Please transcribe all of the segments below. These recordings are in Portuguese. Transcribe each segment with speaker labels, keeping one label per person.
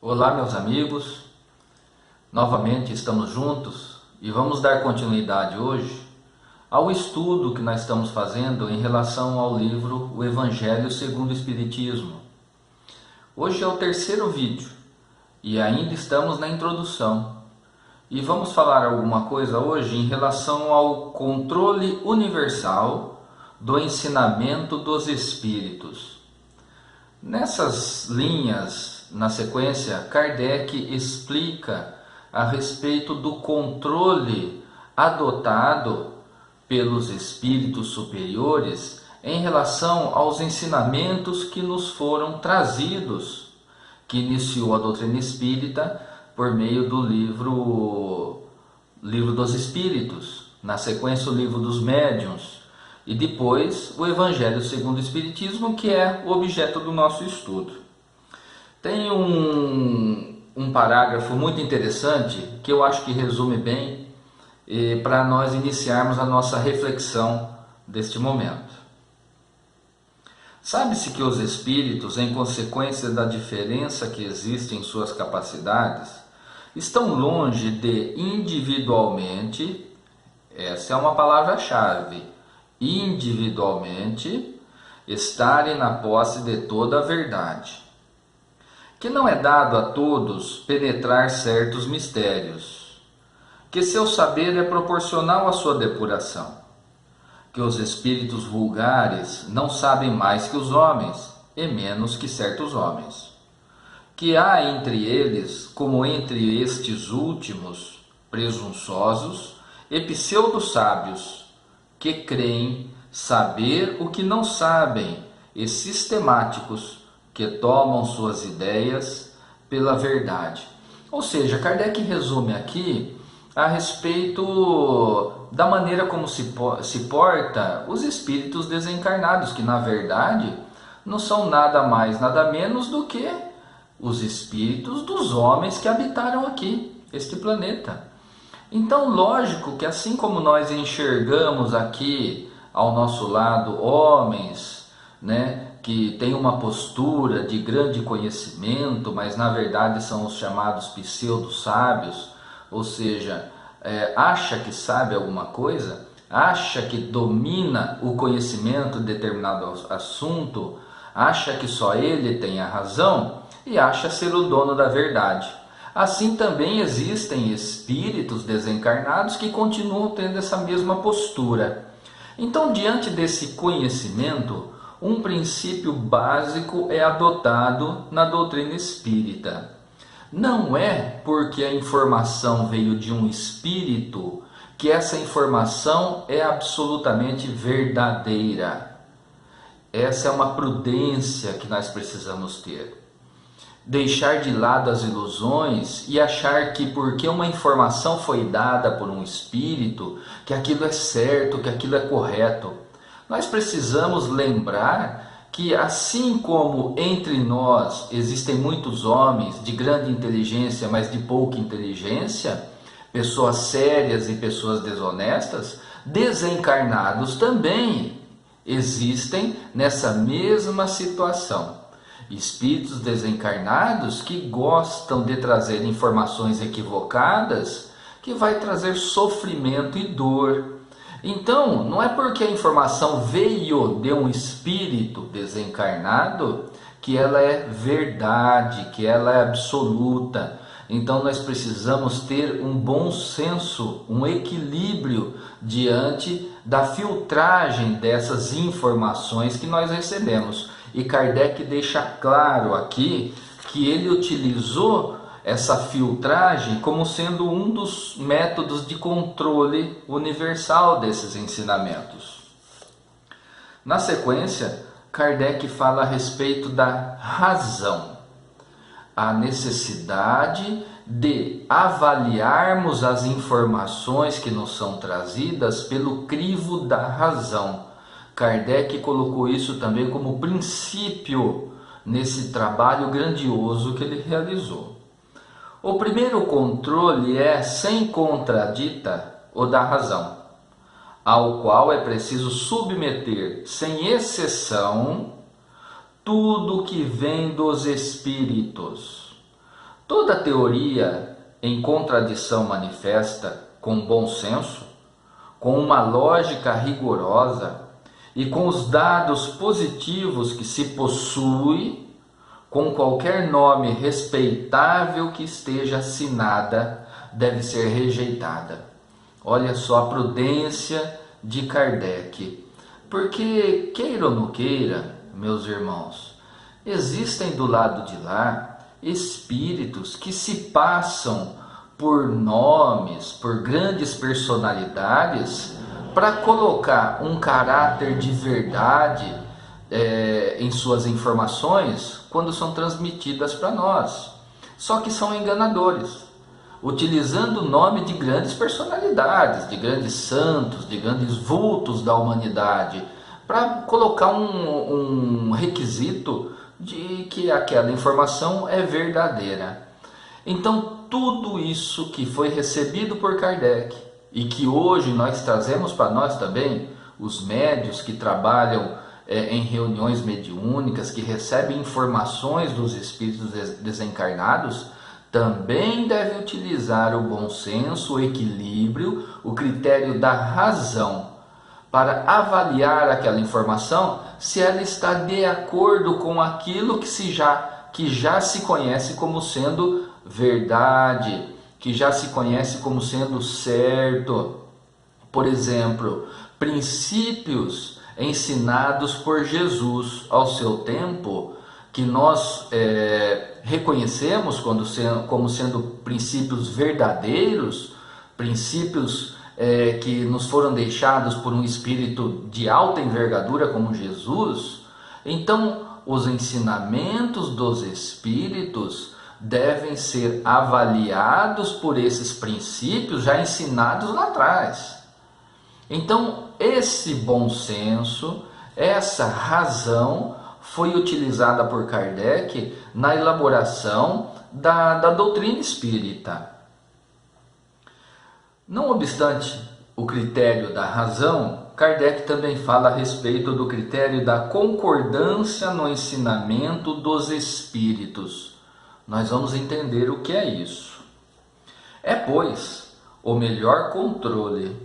Speaker 1: Olá, meus amigos, novamente estamos juntos e vamos dar continuidade hoje ao estudo que nós estamos fazendo em relação ao livro O Evangelho segundo o Espiritismo. Hoje é o terceiro vídeo e ainda estamos na introdução e vamos falar alguma coisa hoje em relação ao controle universal do ensinamento dos Espíritos. Nessas linhas, na sequência, Kardec explica a respeito do controle adotado pelos espíritos superiores em relação aos ensinamentos que nos foram trazidos, que iniciou a doutrina espírita por meio do livro dos Espíritos, na sequência o livro dos Médiuns, e depois o Evangelho segundo o Espiritismo, que é o objeto do nosso estudo. Tem um parágrafo muito interessante que eu acho que resume bem para nós iniciarmos a nossa reflexão deste momento. Sabe-se que os espíritos, em consequência da diferença que existe em suas capacidades, estão longe de individualmente, essa é uma palavra-chave, individualmente, estarem na posse de toda a verdade. Que não é dado a todos penetrar certos mistérios, que seu saber é proporcional à sua depuração, que os espíritos vulgares não sabem mais que os homens, e menos que certos homens, que há entre eles, como entre estes últimos, presunçosos e pseudo-sábios, que creem saber o que não sabem, e sistemáticos, que tomam suas ideias pela verdade. Ou seja, Kardec resume aqui a respeito da maneira como se porta os espíritos desencarnados, que na verdade não são nada mais, nada menos do que os espíritos dos homens que habitaram aqui, este planeta. Então, lógico que assim como nós enxergamos aqui ao nosso lado homens, que tem uma postura de grande conhecimento, mas na verdade são os chamados pseudo-sábios, ou seja, acha que sabe alguma coisa, acha que domina o conhecimento de determinado assunto, acha que só ele tem a razão e acha ser o dono da verdade. Assim também existem espíritos desencarnados que continuam tendo essa mesma postura. Então, diante desse conhecimento, um princípio básico é adotado na doutrina espírita. Não é porque a informação veio de um espírito que essa informação é absolutamente verdadeira. Essa é uma prudência que nós precisamos ter. Deixar de lado as ilusões e achar que porque uma informação foi dada por um espírito, que aquilo é certo, que aquilo é correto. Nós precisamos lembrar que assim como entre nós existem muitos homens de grande inteligência, mas de pouca inteligência, pessoas sérias e pessoas desonestas, desencarnados também existem nessa mesma situação. Espíritos desencarnados que gostam de trazer informações equivocadas, que vai trazer sofrimento e dor. Então, não é porque a informação veio de um espírito desencarnado que ela é verdade, que ela é absoluta. Então, nós precisamos ter um bom senso, um equilíbrio diante da filtragem dessas informações que nós recebemos. E Kardec deixa claro aqui que ele utilizou essa filtragem como sendo um dos métodos de controle universal desses ensinamentos. Na sequência, Kardec fala a respeito da razão, a necessidade de avaliarmos as informações que nos são trazidas pelo crivo da razão. Kardec colocou isso também como princípio nesse trabalho grandioso que ele realizou. O primeiro controle é, sem contradita, o da razão, ao qual é preciso submeter, sem exceção, tudo que vem dos espíritos, Toda teoria em contradição manifesta, com bom senso, com uma lógica rigorosa e com os dados positivos que se possui, com qualquer nome respeitável que esteja assinada, deve ser rejeitada. Olha só a prudência de Kardec. Porque, queira ou não queira, meus irmãos, existem do lado de lá espíritos que se passam por nomes, por grandes personalidades, para colocar um caráter de verdade em suas informações quando são transmitidas para nós. Só que são enganadores, utilizando o nome de grandes personalidades, de grandes santos, de grandes vultos da humanidade, para colocar um requisito de que aquela informação é verdadeira. Então, tudo isso que foi recebido por Kardec e que hoje nós trazemos para nós também, os médios que trabalham em reuniões mediúnicas, que recebem informações dos espíritos desencarnados, também devem utilizar o bom senso, o equilíbrio, o critério da razão, para avaliar aquela informação se ela está de acordo com aquilo que já se conhece como sendo verdade, que já se conhece como sendo certo. Por exemplo, princípios ensinados por Jesus ao seu tempo, que nós reconhecemos como sendo princípios verdadeiros, princípios que nos foram deixados por um espírito de alta envergadura como Jesus. Então, os ensinamentos dos espíritos devem ser avaliados por esses princípios já ensinados lá atrás. Então, esse bom senso, essa razão foi utilizada por Kardec na elaboração da doutrina espírita. Não obstante o critério da razão, Kardec também fala a respeito do critério da concordância no ensinamento dos espíritos. Nós vamos entender o que é isso. É, pois, o melhor controle,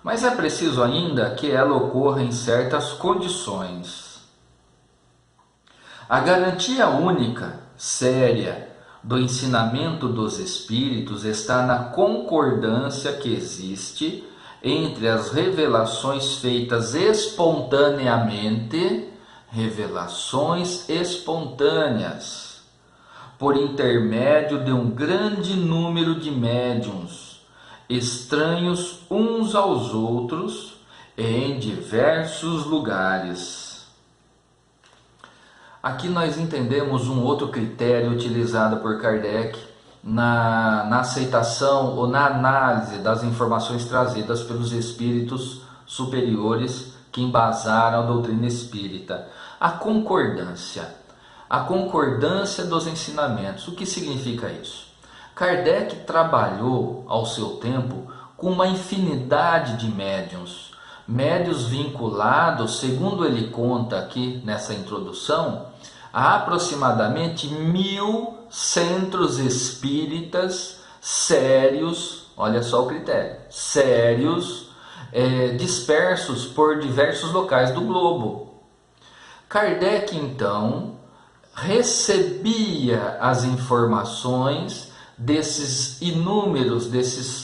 Speaker 1: mas é preciso ainda que ela ocorra em certas condições. A garantia única, séria, do ensinamento dos espíritos está na concordância que existe entre as revelações feitas espontaneamente, revelações espontâneas, por intermédio de um grande número de médiuns, estranhos uns aos outros em diversos lugares. Aqui nós entendemos um outro critério utilizado por Kardec na aceitação ou na análise das informações trazidas pelos espíritos superiores que embasaram a doutrina espírita. A concordância dos ensinamentos. O que significa isso? Kardec trabalhou ao seu tempo com uma infinidade de médiuns vinculados, segundo ele conta aqui nessa introdução, a aproximadamente 1000 centros espíritas sérios, olha só o critério, sérios, dispersos por diversos locais do globo. Kardec, então, recebia as informações desses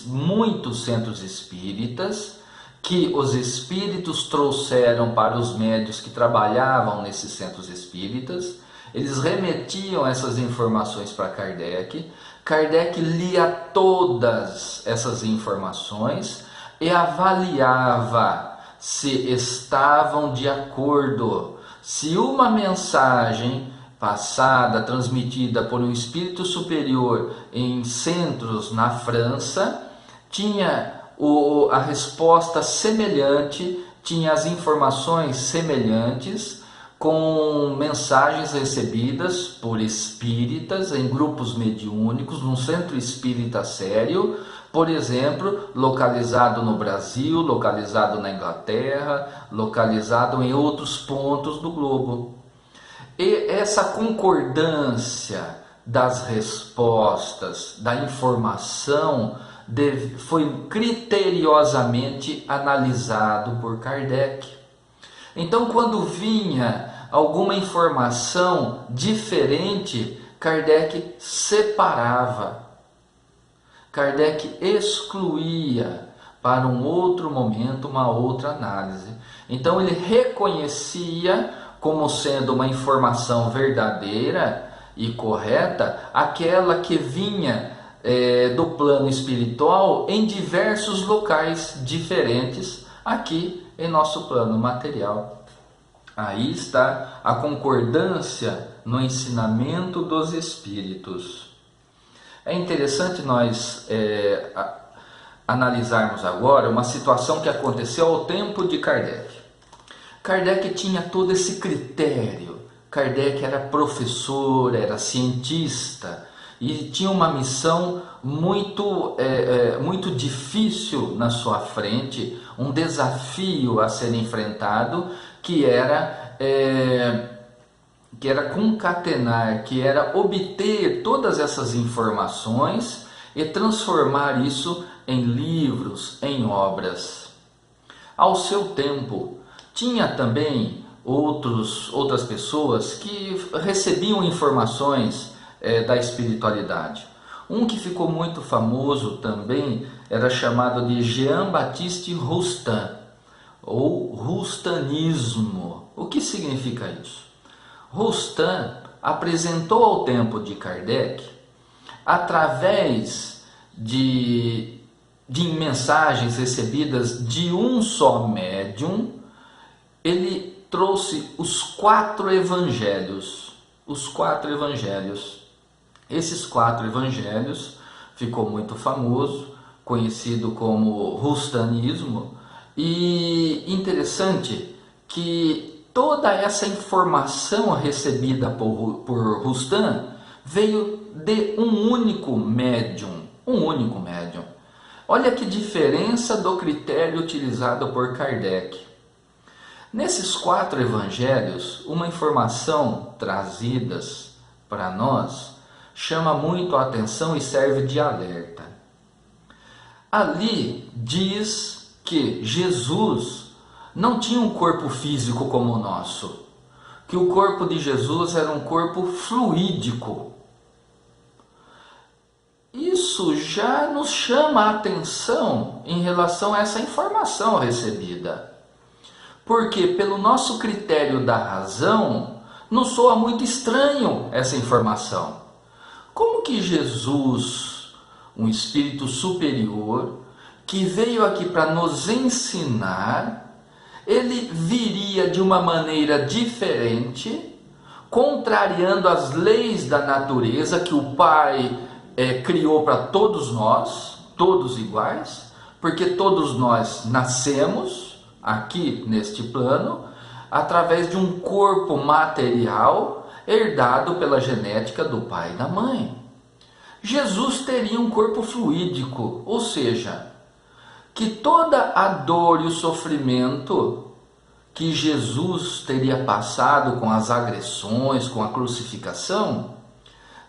Speaker 1: muitos centros espíritas, que os espíritos trouxeram para os médiuns que trabalhavam nesses centros espíritas. Eles remetiam essas informações para Kardec. Kardec lia todas essas informações e avaliava se estavam de acordo. Se uma mensagem passada, transmitida por um espírito superior em centros na França, tinha a resposta semelhante, tinha as informações semelhantes com mensagens recebidas por espíritas em grupos mediúnicos, num centro espírita sério, por exemplo, localizado no Brasil, localizado na Inglaterra, localizado em outros pontos do globo. E essa concordância das respostas, da informação, foi criteriosamente analisado por Kardec. Então, quando vinha alguma informação diferente, Kardec separava, Kardec excluía para um outro momento, uma outra análise. Então ele reconhecia como sendo uma informação verdadeira e correta aquela que vinha do plano espiritual em diversos locais diferentes aqui em nosso plano material. Aí está a concordância no ensinamento dos espíritos. É interessante nós analisarmos agora uma situação que aconteceu ao tempo de Kardec. Kardec tinha todo esse critério. Kardec era professor, era cientista e tinha uma missão muito difícil na sua frente, um desafio a ser enfrentado, que era concatenar, que era obter todas essas informações e transformar isso em livros, em obras. Ao seu tempo, tinha também outras pessoas que recebiam informações da espiritualidade. Um que ficou muito famoso também era chamado de Jean-Baptiste Roustan, ou Roustanismo. O que significa isso? Roustan apresentou ao tempo de Kardec, através de mensagens recebidas de um só médium, ele trouxe os 4 evangelhos. Os 4 evangelhos. Esses 4 evangelhos ficou muito famoso, conhecido como Roustanismo, e interessante que toda essa informação recebida por Roustan veio de um único médium. Olha que diferença do critério utilizado por Kardec. Nesses 4 evangelhos, uma informação trazidas para nós chama muito a atenção e serve de alerta. Ali diz que Jesus não tinha um corpo físico como o nosso, que o corpo de Jesus era um corpo fluídico. Isso já nos chama a atenção em relação a essa informação recebida. Porque, pelo nosso critério da razão, nos soa muito estranho essa informação. Como que Jesus, um espírito superior, que veio aqui para nos ensinar, ele viria de uma maneira diferente, contrariando as leis da natureza que o Pai criou para todos nós, todos iguais, porque todos nós nascemos aqui neste plano através de um corpo material herdado pela genética do pai e da mãe. Jesus teria um corpo fluídico, ou seja, que toda a dor e o sofrimento que Jesus teria passado com as agressões, com a crucificação,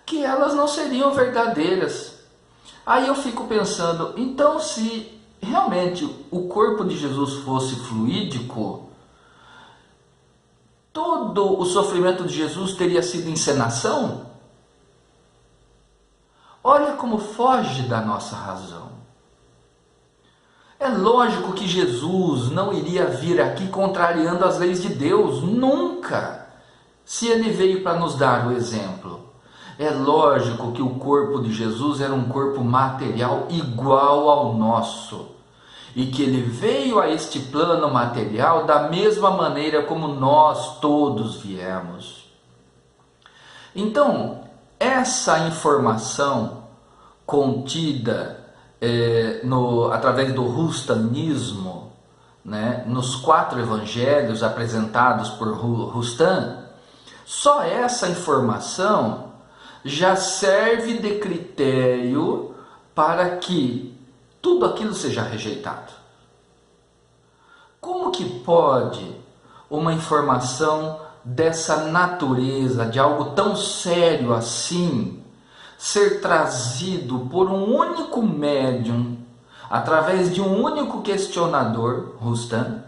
Speaker 1: que elas não seriam verdadeiras. Aí eu fico pensando, então se realmente o corpo de Jesus fosse fluídico, todo o sofrimento de Jesus teria sido encenação? Olha como foge da nossa razão. É lógico que Jesus não iria vir aqui contrariando as leis de Deus, nunca, se ele veio para nos dar o exemplo. É lógico que o corpo de Jesus era um corpo material igual ao nosso, e que ele veio a este plano material da mesma maneira como nós todos viemos. Então, essa informação contida através do Roustanismo, né, nos 4 evangelhos apresentados por Roustan, só essa informação já serve de critério para que tudo aquilo seja rejeitado. Como que pode uma informação dessa natureza, de algo tão sério assim, ser trazido por um único médium, através de um único questionador, Rustam,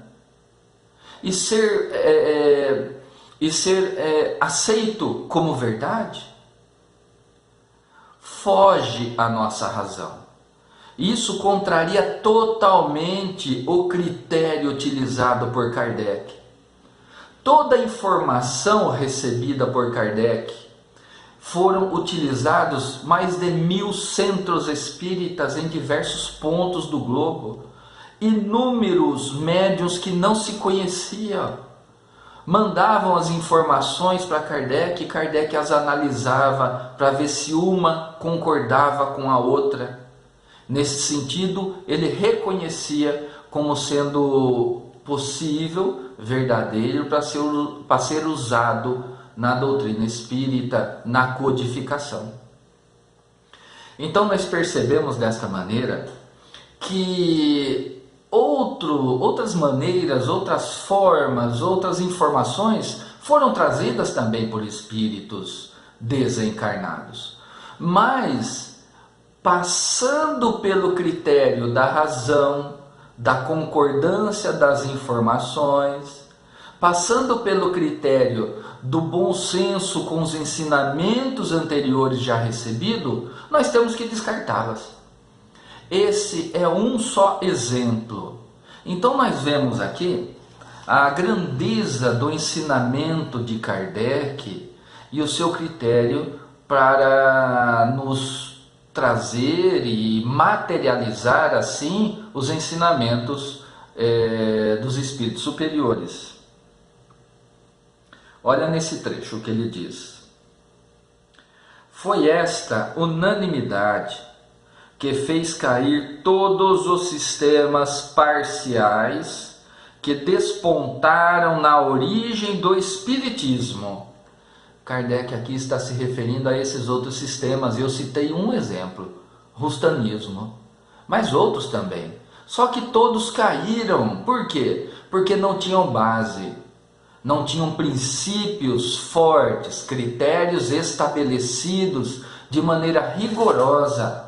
Speaker 1: e ser aceito como verdade, foge à nossa razão. Isso contraria totalmente o critério utilizado por Kardec. Toda a informação recebida por Kardec, foram utilizados mais de 1000 centros espíritas em diversos pontos do globo. Inúmeros médiuns que não se conheciam mandavam as informações para Kardec e Kardec as analisava para ver se uma concordava com a outra. Nesse sentido, ele reconhecia como sendo possível, verdadeiro, para ser usado na doutrina espírita, na codificação. Então nós percebemos desta maneira que outras maneiras, outras formas, outras informações foram trazidas também por espíritos desencarnados, mas passando pelo critério da razão, da concordância das informações, passando pelo critério do bom senso com os ensinamentos anteriores já recebidos, nós temos que descartá-las. Esse é um só exemplo. Então nós vemos aqui a grandeza do ensinamento de Kardec e o seu critério para nos trazer e materializar assim os ensinamentos dos espíritos superiores. Olha nesse trecho o que ele diz: foi esta unanimidade que fez cair todos os sistemas parciais que despontaram na origem do espiritismo. Kardec aqui está se referindo a esses outros sistemas. Eu citei um exemplo, rustanismo, mas outros também. Só que todos caíram. Por quê? Porque não tinham base, não tinham princípios fortes, critérios estabelecidos de maneira rigorosa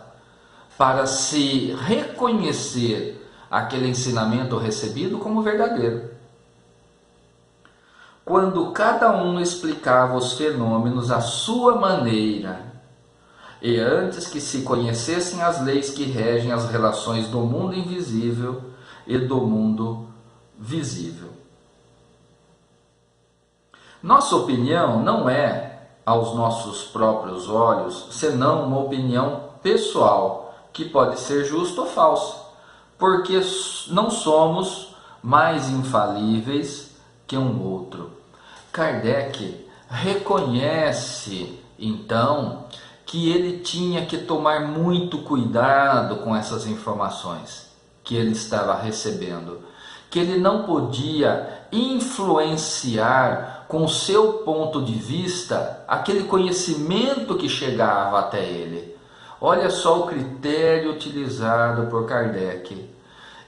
Speaker 1: para se reconhecer aquele ensinamento recebido como verdadeiro. Quando cada um explicava os fenômenos à sua maneira, e antes que se conhecessem as leis que regem as relações do mundo invisível e do mundo visível. Nossa opinião não é, aos nossos próprios olhos, senão uma opinião pessoal, que pode ser justa ou falsa, porque não somos mais infalíveis que um outro. Kardec reconhece, então, que ele tinha que tomar muito cuidado com essas informações que ele estava recebendo, que ele não podia influenciar com o seu ponto de vista aquele conhecimento que chegava até ele. Olha só o critério utilizado por Kardec.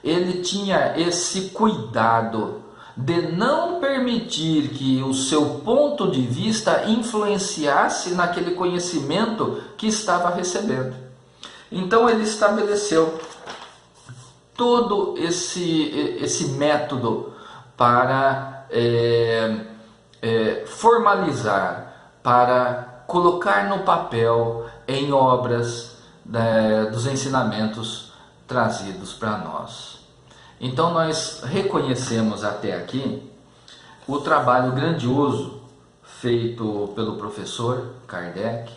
Speaker 1: Ele tinha esse cuidado de não permitir que o seu ponto de vista influenciasse naquele conhecimento que estava recebendo. Então ele estabeleceu todo esse método para formalizar, para colocar no papel, em obras dos ensinamentos trazidos para nós. Então nós reconhecemos até aqui o trabalho grandioso feito pelo professor Kardec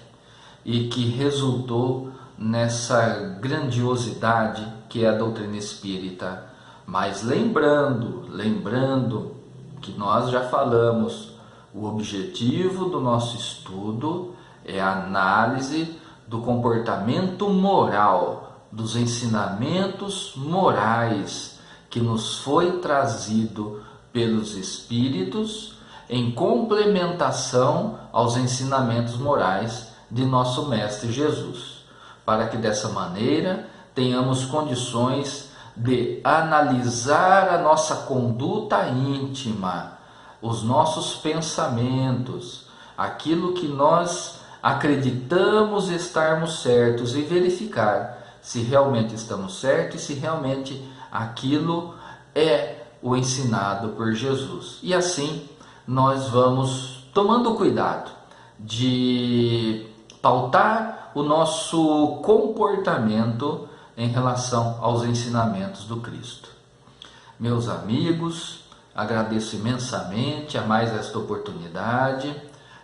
Speaker 1: e que resultou nessa grandiosidade que é a doutrina espírita. Mas lembrando que nós já falamos, o objetivo do nosso estudo é a análise do comportamento moral, dos ensinamentos morais que nos foi trazido pelos Espíritos em complementação aos ensinamentos morais de nosso Mestre Jesus, para que dessa maneira tenhamos condições de analisar a nossa conduta íntima, os nossos pensamentos, aquilo que nós acreditamos estarmos certos e verificar se realmente estamos certos e se realmente aquilo é o ensinado por Jesus. E assim nós vamos tomando cuidado de pautar o nosso comportamento em relação aos ensinamentos do Cristo. Meus amigos, agradeço imensamente a mais esta oportunidade.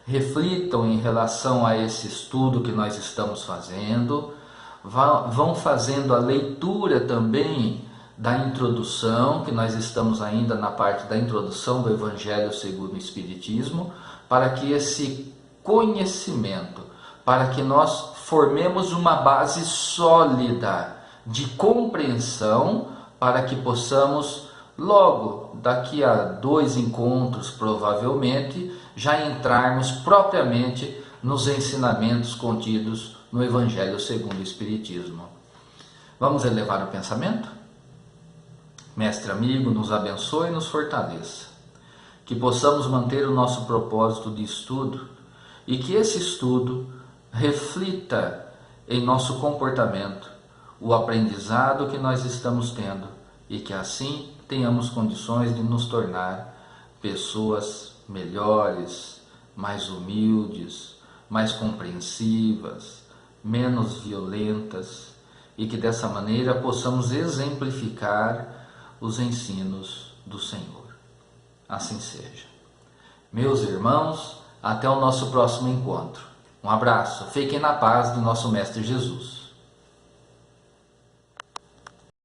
Speaker 1: Reflitam em relação a esse estudo que nós estamos fazendo. Vão fazendo a leitura também da introdução, que nós estamos ainda na parte da introdução do Evangelho segundo o Espiritismo, para que esse conhecimento, para que nós formemos uma base sólida de compreensão, para que possamos logo, daqui a 2 encontros provavelmente, já entrarmos propriamente nos ensinamentos contidos no Evangelho segundo o Espiritismo. Vamos elevar o pensamento? Mestre amigo, nos abençoe e nos fortaleça. Que possamos manter o nosso propósito de estudo e que esse estudo reflita em nosso comportamento o aprendizado que nós estamos tendo e que assim tenhamos condições de nos tornar pessoas melhores, mais humildes, mais compreensivas, menos violentas e que dessa maneira possamos exemplificar os ensinos do Senhor. Assim seja. Meus irmãos, até o nosso próximo encontro. Um abraço, fiquem na paz do nosso Mestre Jesus.